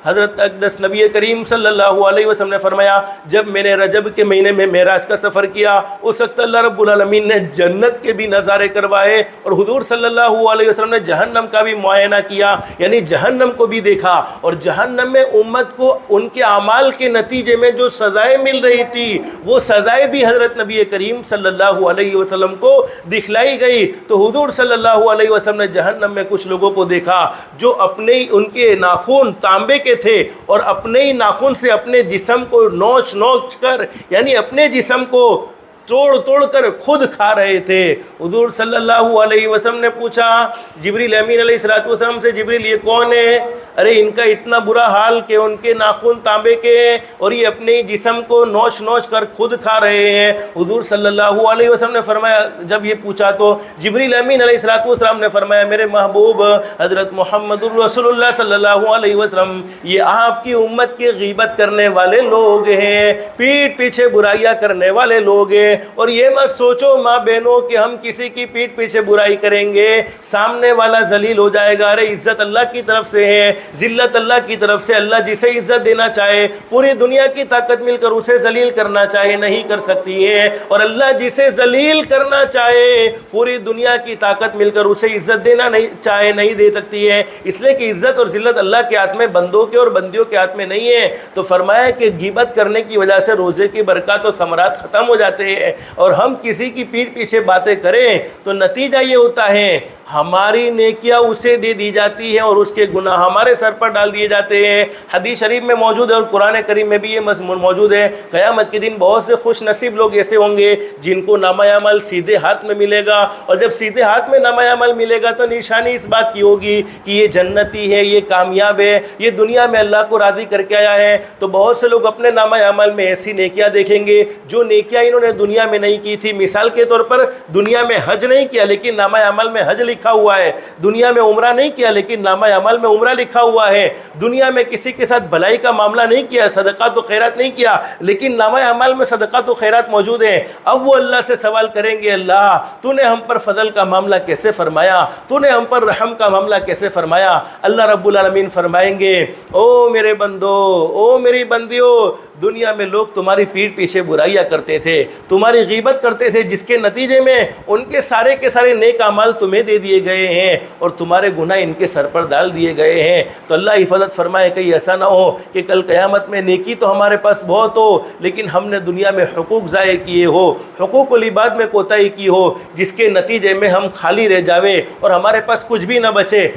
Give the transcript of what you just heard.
حضرت اقدس نبی کریم صلی اللہ علیہ وسلم نے فرمایا جب میں نے رجب کے مہینے میں معراج کا سفر کیا اس وقت اللہ رب العالمین نے جنت کے بھی نظارے کروائے اور حضور صلی اللہ علیہ وسلم نے جہنم کا بھی معائنہ کیا، یعنی جہنم کو بھی دیکھا، اور جہنم میں امت کو ان کے اعمال کے نتیجے میں جو سزائیں مل رہی تھی وہ سزائیں بھی حضرت نبی کریم صلی اللہ علیہ وسلم کو دکھلائی گئی۔ تو حضور صلی اللہ علیہ وسلم نے جہنم میں کچھ لوگوں کو دیکھا جو اپنے ان کے ناخن تانبے کے تھے اور اپنے ہی ناخن سے اپنے جسم کو نوچ نوچ کر، یعنی اپنے جسم کو توڑ توڑ کر خود کھا رہے تھے۔ حضور صلی اللہ علیہ وسلم نے پوچھا جبریل امین علیہ السلام سے، جبریل یہ کون ہے؟ ارے ان کا اتنا برا حال کہ ان کے ناخن تانبے کے ہیں اور یہ اپنے جسم کو نوچ نوچ کر خود کھا رہے ہیں۔ حضور صلی اللہ علیہ وسلم نے فرمایا، جب یہ پوچھا تو جبریل امین علیہ السلام نے فرمایا میرے محبوب حضرت محمد رسول اللہ صلی اللہ علیہ وسلم یہ آپ کی امت کی غیبت کرنے والے لوگ ہیں، پیٹھ پیچھے برائیاں کرنے والے لوگ ہیں، اور یہ مت سوچو ماں بہنوں کہ ہم کسی کی پیٹھ پیچھے برائی کریں گے سامنے والا ذلیل ہو جائے گا۔ ارے عزت اللہ کی طرف سے ہے، ذلت اللہ کی طرف سے۔ اللہ جسے عزت دینا چاہے پوری دنیا کی طاقت مل کر اسے ذلیل کرنا چاہے نہیں کر سکتی ہے، اور اللہ جسے ذلیل کرنا چاہے پوری دنیا کی طاقت مل کر اسے عزت دینا نہیں چاہے نہیں دے سکتی ہے، اس لیے کہ عزت اور ذلت اللہ کے ہاتھ میں، بندوں کے اور بندیوں کے ہاتھ میں نہیں ہے۔ تو فرمایا کہ غیبت کرنے کی وجہ سے روزے کی برکات و ثمرات ختم ہو جاتے ہیں، اور ہم کسی کی پیٹھ پیچھے باتیں کریں تو نتیجہ یہ ہوتا ہے ہماری نیکیاں اسے دے دی جاتی ہیں اور اس کے گناہ ہمارے سر پر ڈال دیے جاتے ہیں۔ حدیث شریف میں موجود ہے اور قرآن کریم میں بھی یہ مضمون موجود ہے، قیامت کے دن بہت سے خوش نصیب لوگ ایسے ہوں گے جن کو نامہ عمل سیدھے ہاتھ میں ملے گا، اور جب سیدھے ہاتھ میں نامہ عمل ملے گا تو نشانی اس بات کی ہوگی کہ یہ جنتی ہے، یہ کامیاب ہے، یہ دنیا میں اللہ کو راضی کر کے آیا ہے۔ تو بہت سے لوگ اپنے نامہ عمل میں ایسی نیکیاں دیکھیں گے جو نیکیاں انہوں نے دنیا میں نہیں کی تھی۔ مثال کے طور پر دنیا میں حج نہیں کیا لیکن نامہ عمل میں حج لکھا ہوا ہے، دنیا میں عمرہ نہیں کیا لیکن نامہ عمل میں عمرہ لکھا ہوا ہے، دنیا میں کسی کے ساتھ بھلائی کا معاملہ نہیں کیا، صدقات و خیرات نہیں کیا لیکن نامہ عمل میں صدقات و خیرات موجود ہیں۔ اب وہ اللہ سے سوال کریں گے اللہ تو نے ہم پر فضل کا معاملہ کیسے فرمایا، تو نے ہم پر رحم کا معاملہ کیسے فرمایا؟ اللہ رب العالمین فرمائیں گے او میرے بندو، او میری بندیوں، دنیا میں لوگ تمہاری پیٹھ پیچھے برائیاں کرتے تھے، تمہاری غیبت کرتے تھے، جس کے نتیجے میں ان کے سارے نیک اعمال تمہیں دے دیے گئے ہیں اور تمہارے گناہ ان کے سر پر ڈال دیے گئے ہیں۔ تو اللہ حفاظت فرمائے کہیں ایسا نہ ہو کہ کل قیامت میں نیکی تو ہمارے پاس بہت ہو لیکن ہم نے دنیا میں حقوق ضائع کیے ہو، حقوق العباد میں کوتاہی کی ہو، جس کے نتیجے میں ہم خالی رہ جاوے اور ہمارے پاس کچھ بھی نہ بچے۔